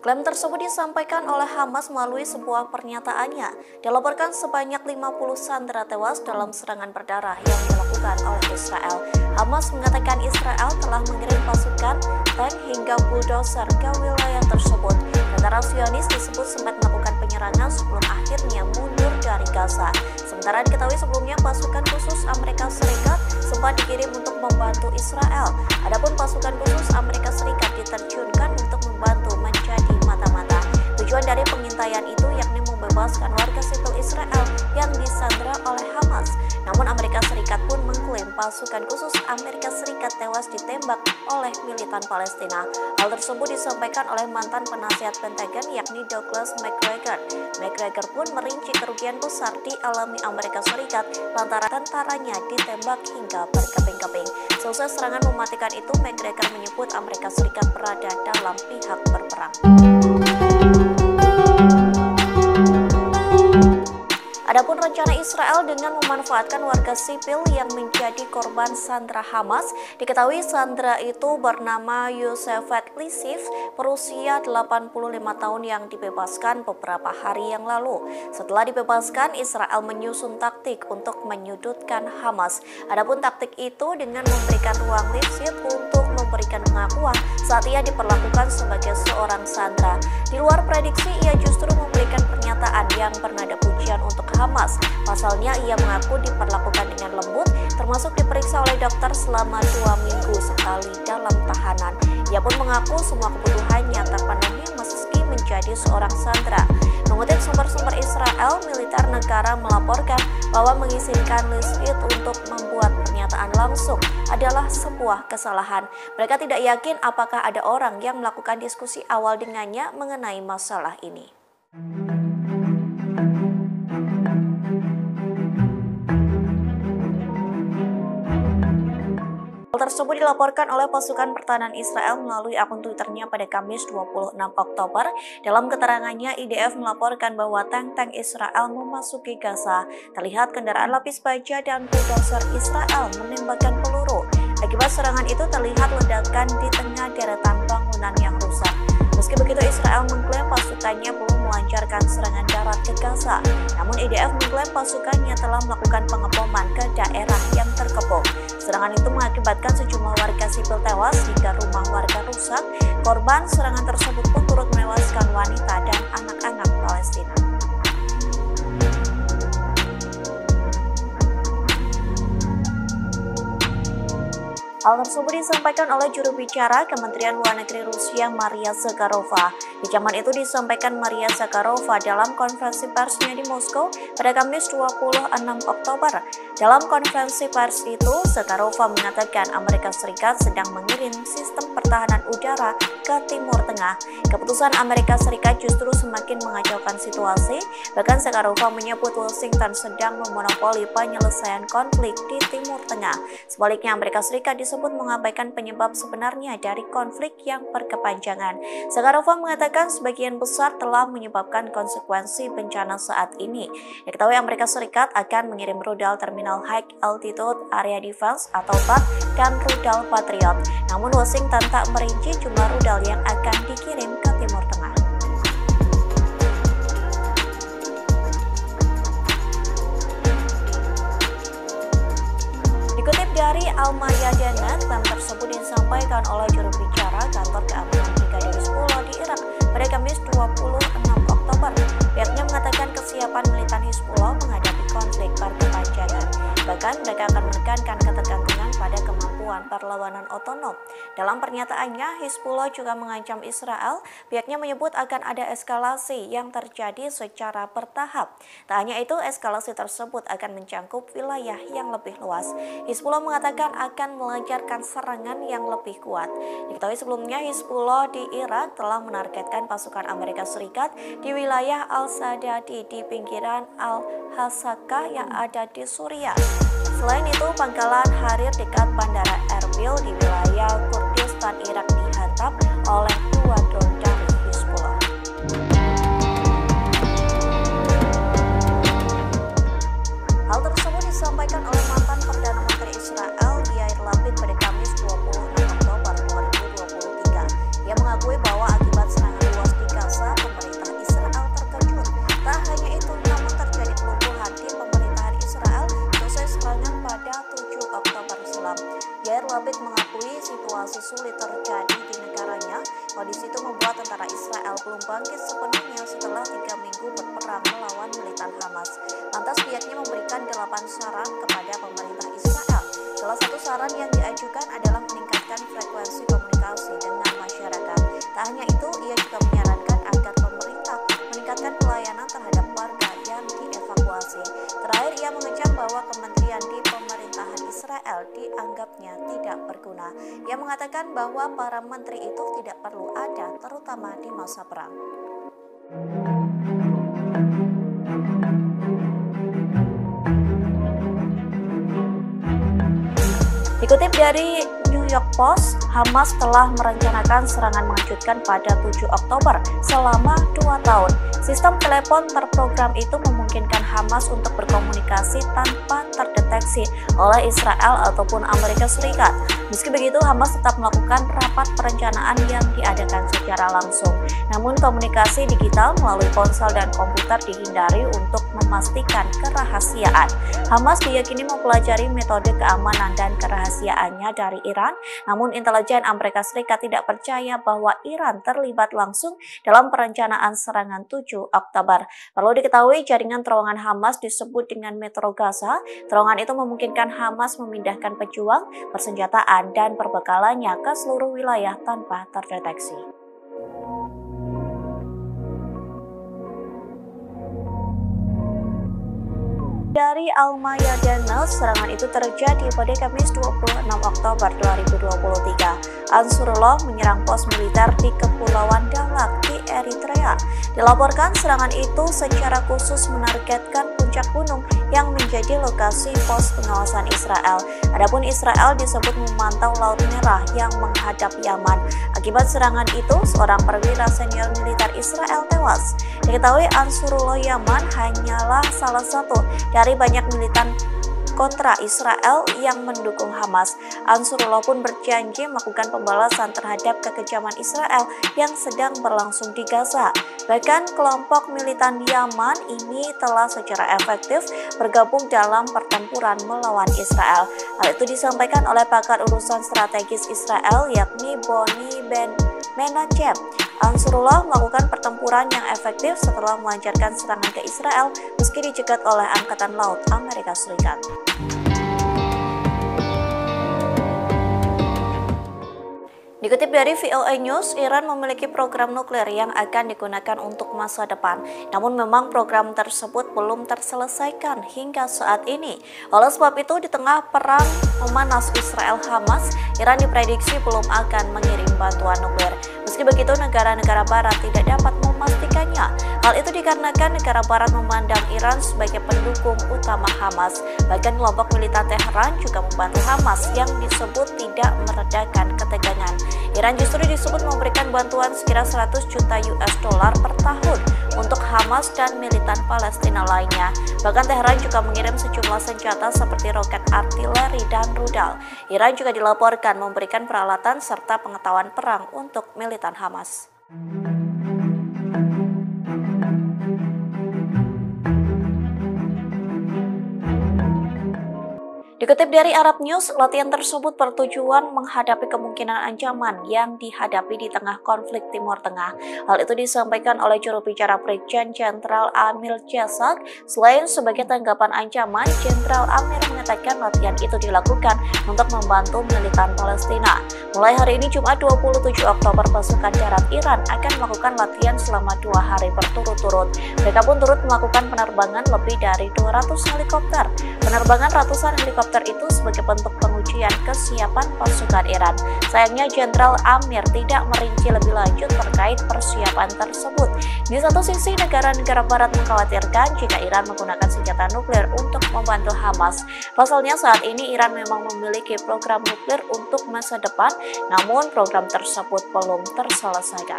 Klaim tersebut disampaikan oleh Hamas melalui sebuah pernyataannya. Dilaporkan sebanyak 50 sandera tewas dalam serangan berdarah yang dilakukan oleh Israel. Hamas mengatakan Israel telah mengirim pasukan, tank hingga bulldozer ke wilayah tersebut. Tentara Zionis disebut sempat melakukan penyerangan sebelum akhirnya mundur dari Gaza. Sementara diketahui sebelumnya pasukan khusus Amerika Serikat sempat dikirim untuk membantu Israel. Adapun pasukan khusus Amerika Serikat diterjunkan untuk membantu menjadi mata-mata. Tujuan dari pengintaian itu yakni membebaskan warga sipil Israel yang disandra oleh Hamas. Namun Amerika Serikat pun mengklaim pasukan khusus Amerika Serikat tewas ditembak oleh militan Palestina. Hal tersebut disampaikan oleh mantan penasihat Pentagon yakni Douglas Macgregor. Macgregor pun merinci kerugian besar dialami Amerika Serikat lantaran tentaranya ditembak hingga berkeping-keping. Selesai serangan mematikan itu, Macgregor menyebut Amerika Serikat berada dalam pihak berperang. Adapun rencana Israel dengan memanfaatkan warga sipil yang menjadi korban sandera Hamas, diketahui sandera itu bernama Yousefat Lissif, berusia 85 tahun yang dibebaskan beberapa hari yang lalu. Setelah dibebaskan, Israel menyusun taktik untuk menyudutkan Hamas. Adapun taktik itu dengan memberikan ruang Lissif untuk memberikan pengakuan saat ia diperlakukan sebagai seorang sandera. Di luar prediksi, ia justru memberikan pernyataan yang bernada pujian untuk Hamas. Pasalnya ia mengaku diperlakukan dengan lembut, termasuk diperiksa oleh dokter selama 2 minggu sekali dalam tahanan. Ia pun mengaku semua kebutuhannya terpenuhi meski menjadi seorang sandera. Mengutip sumber-sumber Israel, militer negara melaporkan bahwa mengizinkan Lissif untuk membuat pernyataan langsung adalah sebuah kesalahan. Mereka tidak yakin apakah ada orang yang melakukan diskusi awal dengannya mengenai masalah ini. Hal tersebut dilaporkan oleh pasukan pertahanan Israel melalui akun Twitternya pada Kamis 26 Oktober. Dalam keterangannya, IDF melaporkan bahwa tank-tank Israel memasuki Gaza. Terlihat kendaraan lapis baja dan bulldozer Israel menembakkan peluru. Akibat serangan itu terlihat ledakan di tengah deretan bangunan yang rusak. Meski begitu, Israel mengklaim pasukannya belum melancarkan serangan darat ke Gaza. Namun IDF mengklaim pasukannya telah melakukan pengeboman ke daerah yang terkepung. Serangan itu mengakibatkan sejumlah warga sipil tewas hingga rumah warga rusak. Korban serangan tersebut pun turut menewaskan wanita dan anak-anak Palestina. Hal tersebut disampaikan oleh juru bicara Kementerian Luar Negeri Rusia Maria Zakharova. Di zaman itu disampaikan Maria Zakharova dalam konferensi persnya di Moskow pada Kamis 26 Oktober. Dalam konferensi pers itu, Zakharova mengatakan Amerika Serikat sedang mengirim sistem pertahanan udara ke Timur Tengah. Keputusan Amerika Serikat justru semakin mengacaukan situasi. Bahkan Zakharova menyebut Washington sedang memonopoli penyelesaian konflik di Timur Tengah. Sebaliknya, Amerika Serikat disebut mengabaikan penyebab sebenarnya dari konflik yang berkepanjangan. Zakharova mengatakan sebagian besar telah menyebabkan konsekuensi bencana saat ini. Diketahui Amerika Serikat akan mengirim rudal terminal High Altitude Area Defense atau THAAD dan rudal Patriot. Namun Washington tak merinci jumlah rudal yang akan dikirim ke Timur Tengah. Dikutip dari Al-Mayadeen, klaim tersebut disampaikan oleh juru bicara kantor keamanan Brigadir Hizbullah di Irak pada Kamis 26 Oktober. Pihaknya mengatakan kesiapan militan Hizbullah menghadapi konflik berkepanjangan. Bahkan mereka akan menekankan ketergantungan pada kemampuan perlawanan otonom. Dalam pernyataannya, Hizbullah juga mengancam Israel. Pihaknya menyebut akan ada eskalasi yang terjadi secara bertahap. Tak hanya itu, eskalasi tersebut akan mencangkup wilayah yang lebih luas. Hizbullah mengatakan akan melancarkan serangan yang lebih kuat. Diketahui sebelumnya Hizbullah di Irak telah menargetkan pasukan Amerika Serikat di wilayah Al-Sadadi di pinggiran Al-Hasakah yang ada di Suriah. Selain itu, pangkalan Harir dekat Bandara Erbil di wilayah Kurdistan Irak dihantam oleh 2 drone dari Hizbullah. Hal tersebut disampaikan oleh mantan Perdana Menteri Israel Yair Lapid pada Kamis 26 Oktober 2023. Ia mengakui bahwa akibat serangan luas di Gaza Labid mengakui situasi sulit terjadi di negaranya. Kondisi itu membuat tentara Israel belum bangkit sepenuhnya setelah 3 minggu berperang melawan militan Hamas. Lantas pihaknya memberikan 8 saran kepada pemerintah Israel. Salah satu saran yang diajukan adalah meningkatkan frekuensi komunikasi dengan masyarakat. Tak hanya itu, ia juga menyarankan agar pemerintah meningkatkan pelayanan terhadap warga yang dievakuasi. Terakhir, ia mengecam bahwa kementerian di pemerintahan Israel dianggapnya tidak berguna. Ia mengatakan bahwa para menteri itu tidak perlu ada, terutama di masa perang. Dikutip dari New York Post, Hamas telah merencanakan serangan mengejutkan pada 7 Oktober selama 2 tahun. Sistem telepon terprogram itu memungkinkan Hamas untuk berkomunikasi tanpa terdeteksi oleh Israel ataupun Amerika Serikat. Meski begitu, Hamas tetap melakukan rapat perencanaan yang diadakan secara langsung. Namun komunikasi digital melalui ponsel dan komputer dihindari untuk memastikan kerahasiaan. Hamas diyakini mempelajari metode keamanan dan kerahasiaannya dari Iran, namun intelijen Amerika Serikat tidak percaya bahwa Iran terlibat langsung dalam perencanaan serangan 7 Oktober. Perlu diketahui, jaringan terowongan Hamas disebut dengan Metro Gaza. Terowongan itu memungkinkan Hamas memindahkan pejuang, persenjataan, dan perbekalannya ke seluruh wilayah tanpa terdeteksi. Dari Al-Mayadeen, serangan itu terjadi pada Kamis 26 Oktober 2023. Ansarullah menyerang pos militer di Kepulauan Dahlak di Eritrea. Dilaporkan serangan itu secara khusus menargetkan puncak gunung yang menjadi lokasi pos pengawasan Israel. Adapun Israel disebut memantau Laut Merah yang menghadap Yaman. Akibat serangan itu, seorang perwira senior militer Israel tewas. Diketahui Ansarullah Yaman hanyalah salah satu dari banyak militan kontra Israel yang mendukung Hamas. Ansarullah pun berjanji melakukan pembalasan terhadap kekejaman Israel yang sedang berlangsung di Gaza. Bahkan kelompok militan Yaman ini telah secara efektif bergabung dalam pertempuran melawan Israel. Hal itu disampaikan oleh pakar urusan strategis Israel yakni Boni Ben Menachem. Ansarullah melakukan pertempuran yang efektif setelah melancarkan serangan ke Israel meski dicegat oleh Angkatan Laut Amerika Serikat. Dikutip dari VOA News, Iran memiliki program nuklir yang akan digunakan untuk masa depan. Namun memang program tersebut belum terselesaikan hingga saat ini. Oleh sebab itu, di tengah perang memanas Israel-Hamas, Iran diprediksi belum akan mengirim bantuan nuklir. Meski begitu, negara-negara barat tidak dapat memastikannya. Hal itu dikarenakan negara barat memandang Iran sebagai pendukung utama Hamas. Bahkan kelompok militan Teheran juga membantu Hamas yang disebut tidak meredakan ketegangan. Iran justru disebut memberikan bantuan sekira 100 juta US dollar per tahun untuk Hamas dan militan Palestina lainnya. Bahkan Teheran juga mengirim sejumlah senjata seperti roket artileri dan rudal. Iran juga dilaporkan memberikan peralatan serta pengetahuan perang untuk militan Hamas. Dikutip dari Arab News, latihan tersebut bertujuan menghadapi kemungkinan ancaman yang dihadapi di tengah konflik Timur Tengah. Hal itu disampaikan oleh juru bicara Brigjen Jenderal Amir Jasak. Selain sebagai tanggapan ancaman, Jenderal Amir mengatakan latihan itu dilakukan untuk membantu militan Palestina. Mulai hari ini Jumat 27 Oktober, pasukan darat Iran akan melakukan latihan selama 2 hari berturut-turut. Mereka pun turut melakukan penerbangan lebih dari 200 helikopter. Penerbangan ratusan helikopter itu sebagai bentuk pengujian kesiapan pasukan Iran. Sayangnya Jenderal Amir tidak merinci lebih lanjut terkait persiapan tersebut. Di satu sisi, negara-negara barat mengkhawatirkan jika Iran menggunakan senjata nuklir untuk membantu Hamas. Pasalnya saat ini Iran memang memiliki program nuklir untuk masa depan, namun program tersebut belum terselesaikan.